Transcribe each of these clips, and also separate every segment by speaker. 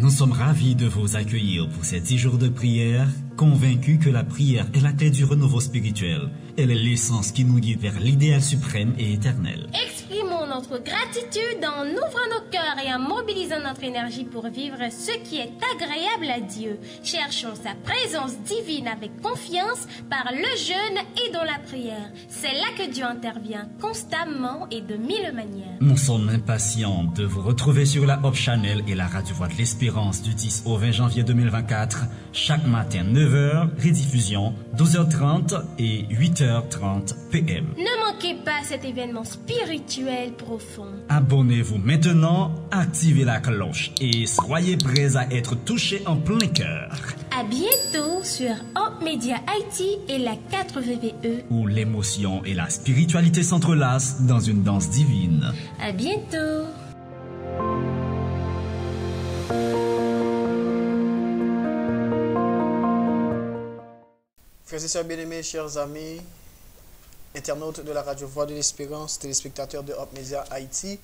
Speaker 1: Nous sommes ravis de vous accueillir pour ces 10 jours de prière, convaincus que la prière est la clé du renouveau spirituel. Elle est l'essence qui nous guide vers l'idéal suprême et éternel.
Speaker 2: Exprimons notre gratitude en ouvrant nos cœurs et en mobilisant notre énergie pour vivre ce qui est agréable à Dieu. Cherchons sa présence divine avec confiance par le jeûne et dans la prière. C'est là que Dieu intervient constamment et de mille manières.
Speaker 1: Nous sommes impatients de vous retrouver sur la Hope Channel et la Radio Voix de l'Espérance du 10 au 20 janvier 2024, chaque matin 9h, rediffusion 12h30 et 8h30 PM.
Speaker 2: Ne manquez pas cet événement spirituel profond.
Speaker 1: Abonnez-vous maintenant, activez la cloche et soyez prêts à être touchés en plein cœur.
Speaker 2: À bientôt sur Hope Media Haïti et la 4VVE,
Speaker 1: où l'émotion et la spiritualité s'entrelacent dans une danse divine.
Speaker 2: À bientôt.
Speaker 3: Frères et sœurs bien-aimés, chers amis, internautes de la Radio Voix de l'Espérance, téléspectateurs de Hope Media Haïti,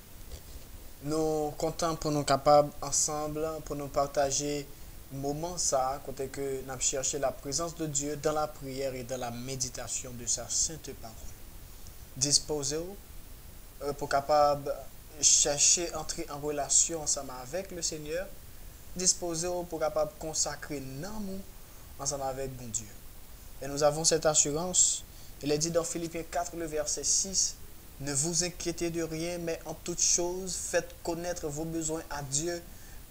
Speaker 3: nous comptons pour nous capables ensemble, pour nous partager moment ça, côté que nous cherchons la présence de Dieu dans la prière et dans la méditation de sa sainte parole. Disposez-vous pour capable chercher entrer en relation ensemble avec le Seigneur. Disposez-vous pour capable consacrer nous ensemble avec bon Dieu. Et nous avons cette assurance. Il est dit dans Philippiens 4, le verset 6, « Ne vous inquiétez de rien, mais en toute chose, faites connaître vos besoins à Dieu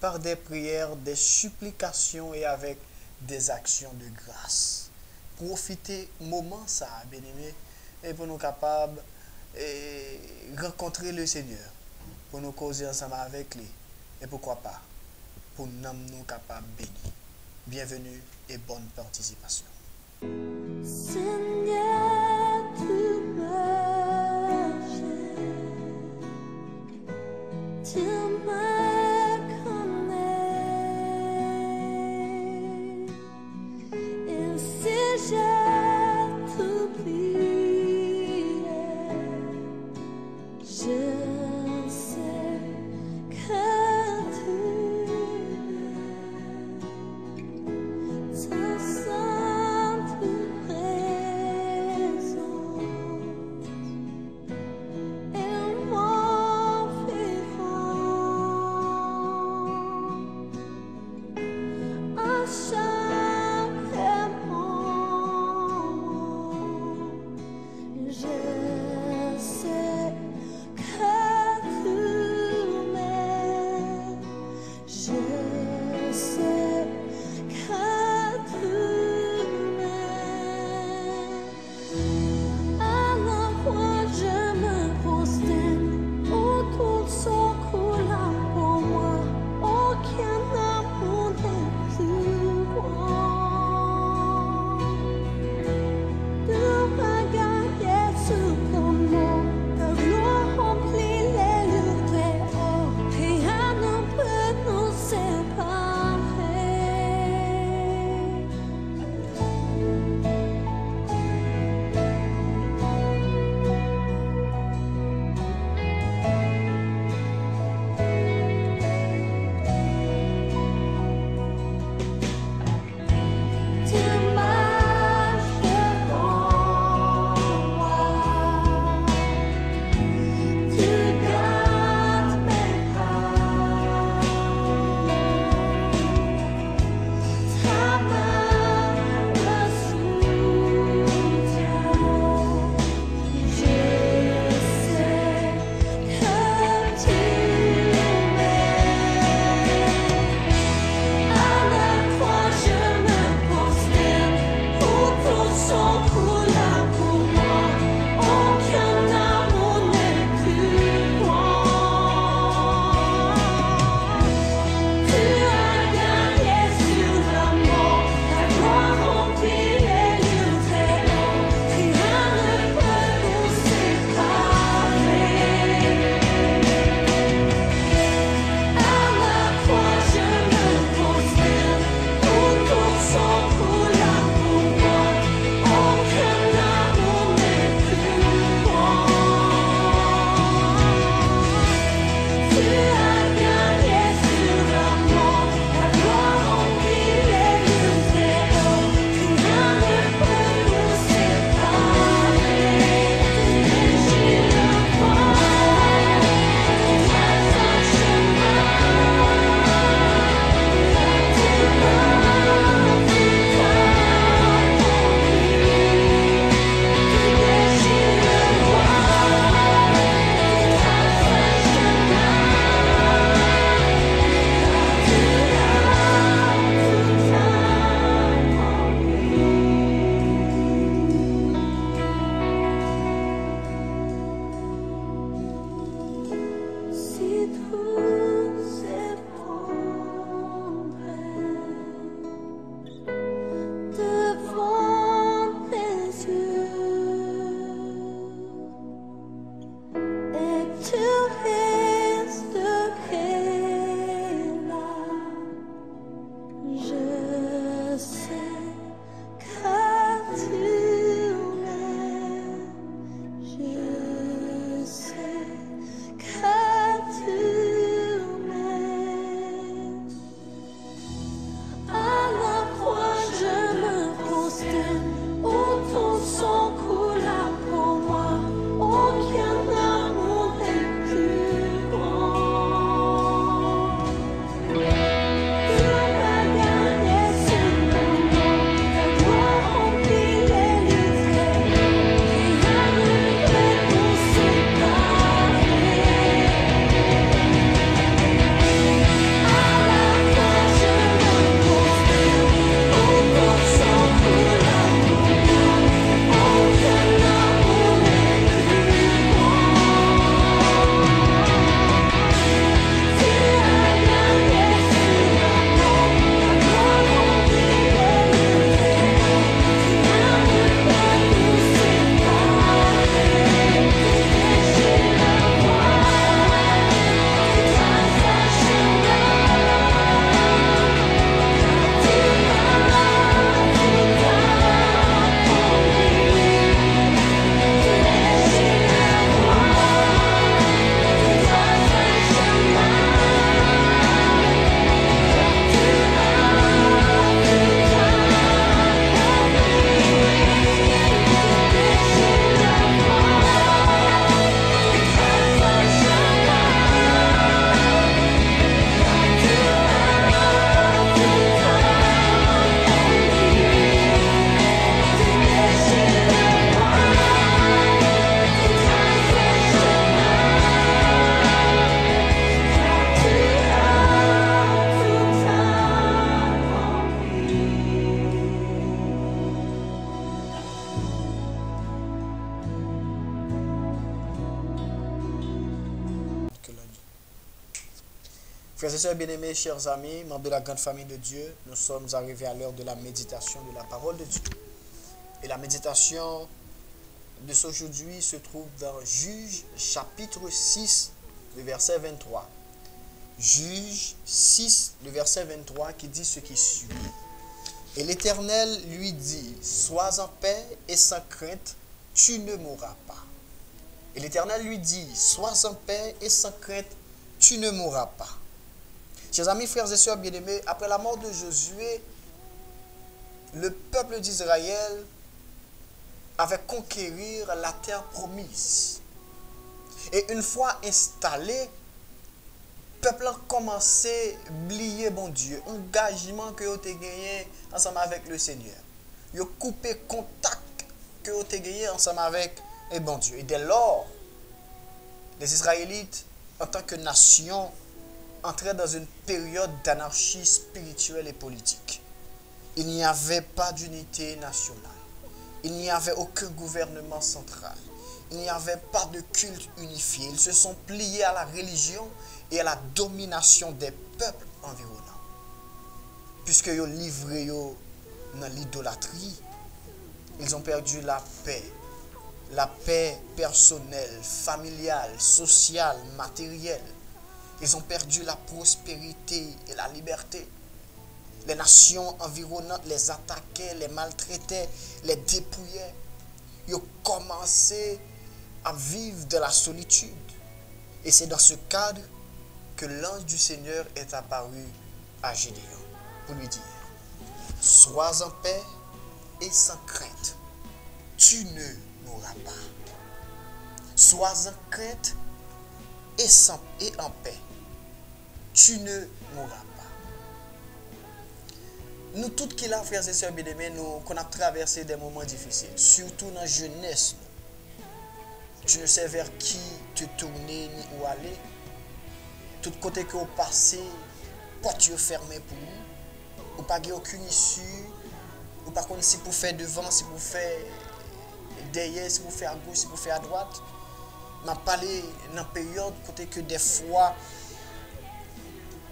Speaker 3: par des prières, des supplications et avec des actions de grâce. » Profitez moment ça, bien-aimés, et pour nous capables de rencontrer le Seigneur, pour nous causer ensemble avec lui, et pourquoi pas, pour nous capables bénis. Bienvenue et bonne participation.
Speaker 4: Seigneur, tu me connais, et si je t'oublie, je sais que tu ta sainte présence, elle m'en fait vivre.
Speaker 3: Frères et sœurs bien-aimés, chers amis, membres de la grande famille de Dieu, nous sommes arrivés à l'heure de la méditation de la parole de Dieu. Et la méditation de ce aujourd'hui se trouve dans Juge chapitre 6, le verset 23. Juge 6, le verset 23 qui dit ce qui suit. Et l'Éternel lui dit, sois en paix et sans crainte, tu ne mourras pas. Et l'Éternel lui dit, sois en paix et sans crainte, tu ne mourras pas. Chers amis, frères et sœurs bien-aimés, après la mort de Josué, le peuple d'Israël avait conquérir la terre promise. Et une fois installé, le peuple a commencé à oublier bon Dieu, engagement que vous avez gagné ensemble avec le Seigneur. Vous avez coupé contact que vous avez gagné ensemble avec le bon Dieu. Et dès lors, les Israélites, en tant que nation, entraient dans une période d'anarchie spirituelle et politique. Il n'y avait pas d'unité nationale. Il n'y avait aucun gouvernement central. Il n'y avait pas de culte unifié. Ils se sont pliés à la religion et à la domination des peuples environnants. Puisque ils ont livré dans l'idolâtrie, ils ont perdu la paix personnelle, familiale, sociale, matérielle. Ils ont perdu la prospérité et la liberté. Les nations environnantes les attaquaient, les maltraitaient, les dépouillaient. Ils ont commencé à vivre de la solitude. Et c'est dans ce cadre que l'ange du Seigneur est apparu à Gédéon pour lui dire, sois en paix et sans crainte, tu ne mourras pas. Sois en crainte et en paix, tu ne mourras pas. Nous tous qui là, frères et sœurs bien-aimés, nous qu'on a traversé des moments difficiles, surtout dans la jeunesse. Tu ne sais vers qui te tourner ni où aller. Tout côté que vous passez, porte fermée pour vous. Ou pas aucune issue. Ou par contre, si vous faites devant, si vous faites derrière, si vous faites à gauche, si vous faites à droite. Je parlé dans une période côté que des fois,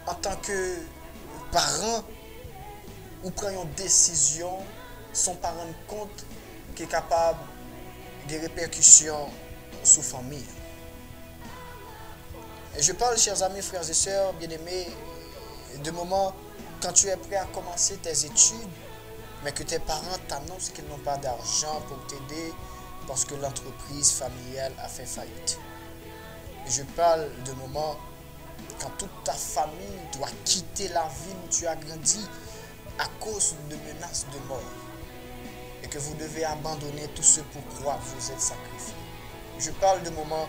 Speaker 3: en tant que parent, ou prenons une décision sans pas rendre compte qui est capable de répercussions sur la famille. Et je parle, chers amis, frères et sœurs, bien-aimés, de moments quand tu es prêt à commencer tes études, mais que tes parents t'annoncent qu'ils n'ont pas d'argent pour t'aider parce que l'entreprise familiale a fait faillite. Et je parle de moments quand toute ta famille doit quitter la ville où tu as grandi à cause de menaces de mort et que vous devez abandonner tout ce pourquoi vous êtes sacrifié. Je parle de moments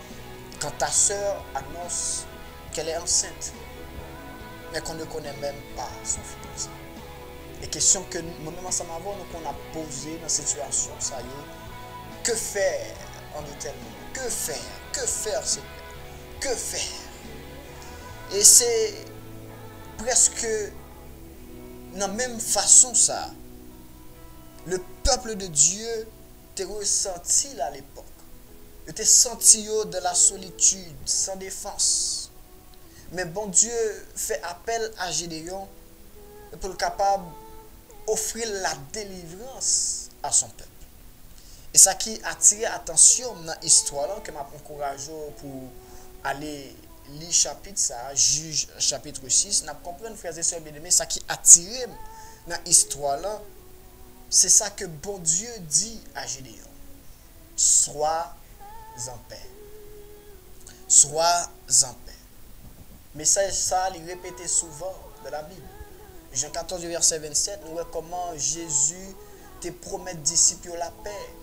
Speaker 3: quand ta sœur annonce qu'elle est enceinte mais qu'on ne connaît même pas son fiancé. Les questions que nous-mêmes ensemble avant nous qu'on a posées dans cette situation, ça y est, que faire en de tels moments? Que faire Seigneur? Que faire? Et c'est presque de la même façon ça, le peuple de Dieu t'a ressenti à l'époque. Il t'a senti de la solitude, sans défense. Mais bon Dieu fait appel à Gédéon pour le capable d'offrir la délivrance à son peuple. Et ça qui a attiré l'attention dans l'histoire que m'a encouragé pour aller lire chapitre ça, Juge chapitre 6, n'a compris frères et sœurs bien-aimés, ça qui attiré dans l'histoire là, c'est ça que bon Dieu dit à Gédéon. Sois en paix. Sois en paix. Mais ça, il répétait souvent dans la Bible. Jean 14, verset 27, nous voyons comment Jésus te promet disciples la paix.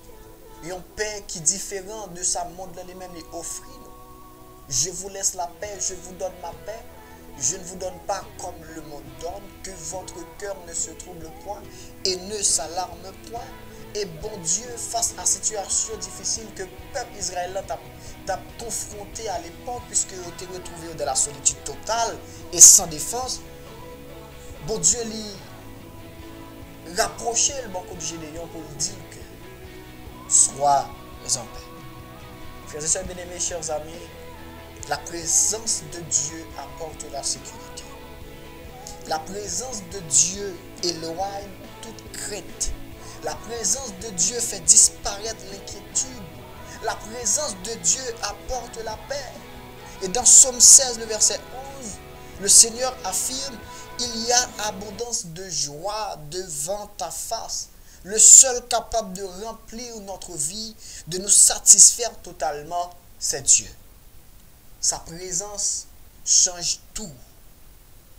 Speaker 3: Une paix qui est différente de sa monde lui-même lui offrit. Je vous laisse la paix, je vous donne ma paix. Je ne vous donne pas comme le monde donne, que votre cœur ne se trouble point et ne s'alarme point. Et bon Dieu, face à la situation difficile que le peuple israélien t'a confronté à l'époque, puisque vous êtes retrouvé dans la solitude totale et sans défense, bon Dieu lui rapprochait le banco de Gédéon pour lui dire que sois en paix. Frères et sœurs bien-aimés, chers amis, la présence de Dieu apporte la sécurité. La présence de Dieu éloigne toute crainte. La présence de Dieu fait disparaître l'inquiétude. La présence de Dieu apporte la paix. Et dans Psaume 16, le verset 11, le Seigneur affirme, il y a abondance de joie devant ta face. Le seul capable de remplir notre vie, de nous satisfaire totalement, c'est Dieu. Sa présence change tout.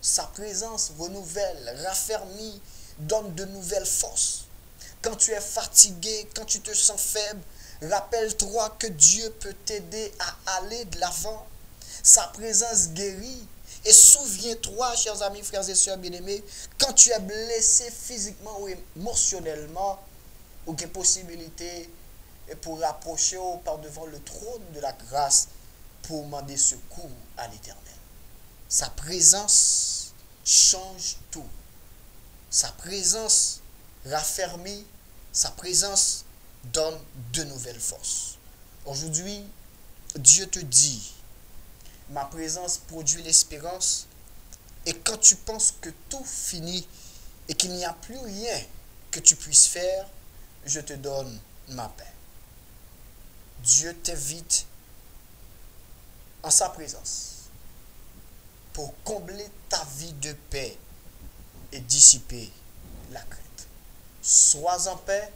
Speaker 3: Sa présence renouvelle, raffermit, donne de nouvelles forces. Quand tu es fatigué, quand tu te sens faible, rappelle-toi que Dieu peut t'aider à aller de l'avant. Sa présence guérit. Et souviens-toi, chers amis, frères et sœurs bien-aimés, quand tu es blessé physiquement ou émotionnellement, aucune possibilité pour rapprocher par devant le trône de la grâce pour demander secours à l'Éternel. Sa présence change tout. Sa présence raffermit, sa présence donne de nouvelles forces. Aujourd'hui, Dieu te dit, ma présence produit l'espérance, et quand tu penses que tout finit et qu'il n'y a plus rien que tu puisses faire, je te donne ma paix. Dieu t'invite en sa présence pour combler ta vie de paix et dissiper la crainte. Sois en paix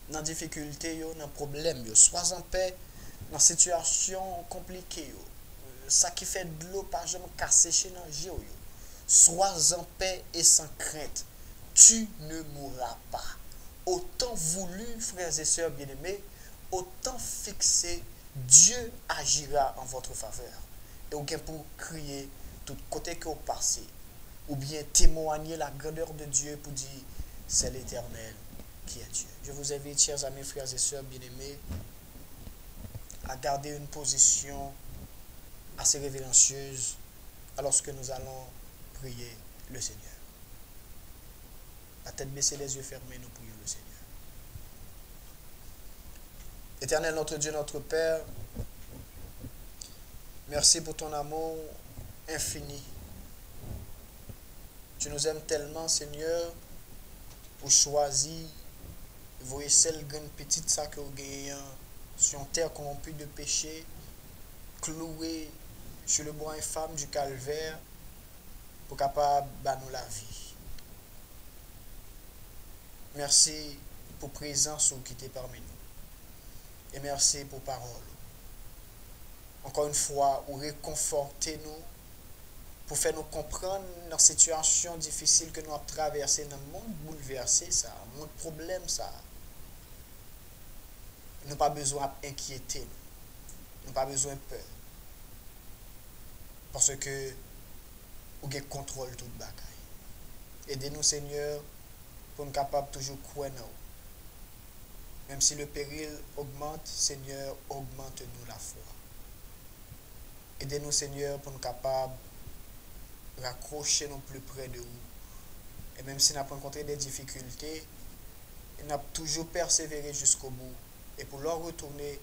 Speaker 3: dans difficulté, dans problème, sois en paix dans situation compliquée. Ça qui fait de l'eau par jamais cassé chez nous. Sois en paix et sans crainte. Tu ne mourras pas. Autant voulu, frères et sœurs bien-aimés, autant fixé, Dieu agira en votre faveur. Et aucun pour crier tout côté que vous passez, ou bien témoigner la grandeur de Dieu pour dire, c'est l'Éternel qui est Dieu. Je vous invite, chers amis, frères et sœurs bien-aimés, à garder une position assez révérencieuse alors que nous allons prier le Seigneur. La tête baissée, les yeux fermés, nous prions le Seigneur. Éternel, notre Dieu, notre Père, merci pour ton amour infini. Tu nous aimes tellement, Seigneur, pour choisir, voyez celle grande petite ça que vous gagnez sur une terre corrompue de péché, clouée sur le bois infâme du calvaire, pour capable de nous la vie. Merci pour présence qui était parmi nous. Et merci pour parole. Encore une fois, vous réconfortez nous pour faire nous comprendre dans cette situation difficile que nous avons traversée, dans le monde bouleversé, ça, dans le problème, ça. Nous n'avons pas besoin d'inquiéter, nous n'avons pas besoin de peur. Parce que vous avez contrôle toute bagaille. Aidez-nous, Seigneur, pour nous capables toujours croire nous. Même si le péril augmente, Seigneur, augmente-nous la foi. Aidez-nous, Seigneur, pour nous capables de raccrocher nous plus près de vous. Et même si nous avons rencontré des difficultés, nous avons toujours persévéré jusqu'au bout. Et pour leur retourner,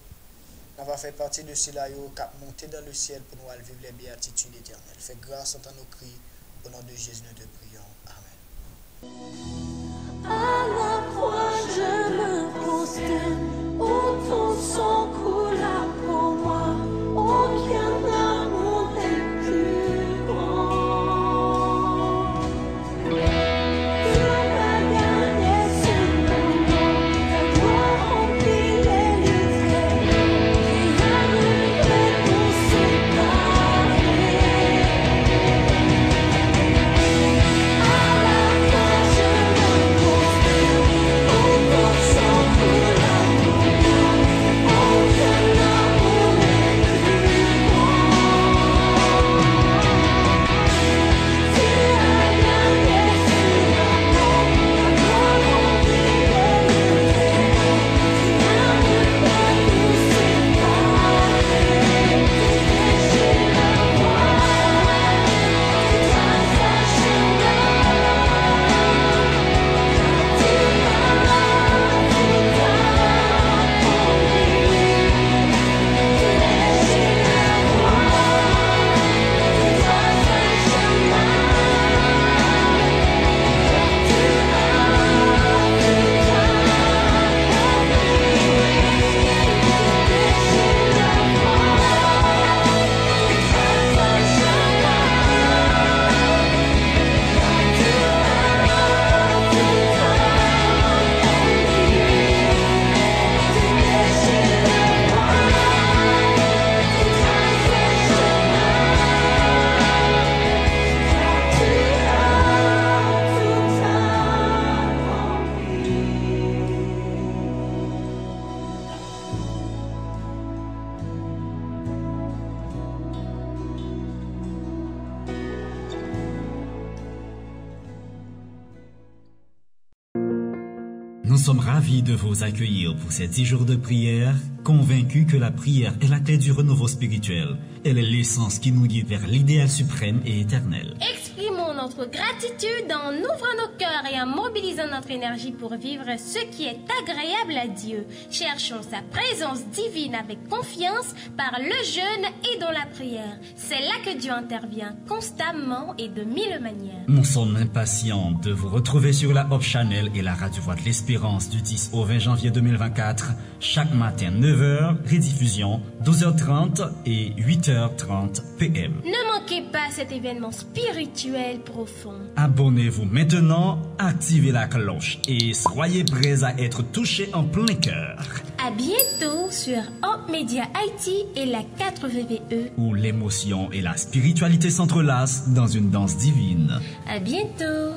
Speaker 3: nous avons fait partie de cela qui a monté dans le ciel pour nous vivre les béatitudes éternelles. Fais grâce en tant nos cris. Au nom de Jésus, nous te prions. Amen.
Speaker 4: À la croix, je me prosterne, où ton sang coula pour moi. Aucun amour n'est plus grand. Tu m'as gagné ce moment, ta gloire remplit les litres, et rien ne peut nous séparer. À la croix, je
Speaker 1: Nous sommes ravis de vous accueillir pour ces 10 jours de prière, convaincus que la prière est la clé du renouveau spirituel. Elle est l'essence qui nous guide vers l'idéal suprême et éternel.
Speaker 2: Exprimons notre gratitude en ouvrant nos cœurs et en mobilisant notre énergie pour vivre ce qui est agréable à Dieu. Cherchons sa présence divine avec confiance par le jeûne et dans la prière. C'est là que Dieu intervient constamment et de mille manières.
Speaker 1: Nous sommes impatients de vous retrouver sur la Hope Channel et la Radio Voix de l'Espérance du 10 au 20 janvier 2024, chaque matin 9h, rediffusion 12h30 et 8h30 PM.
Speaker 2: Ne manquez pas cet événement spirituel profond.
Speaker 1: Abonnez-vous maintenant, activez la cloche et soyez prêts à être touchés en plein cœur.
Speaker 2: À bientôt sur Hope Media Haïti et la 4VVE.
Speaker 1: Où l'émotion et la spiritualité s'entrelacent dans une danse divine.
Speaker 2: À bientôt.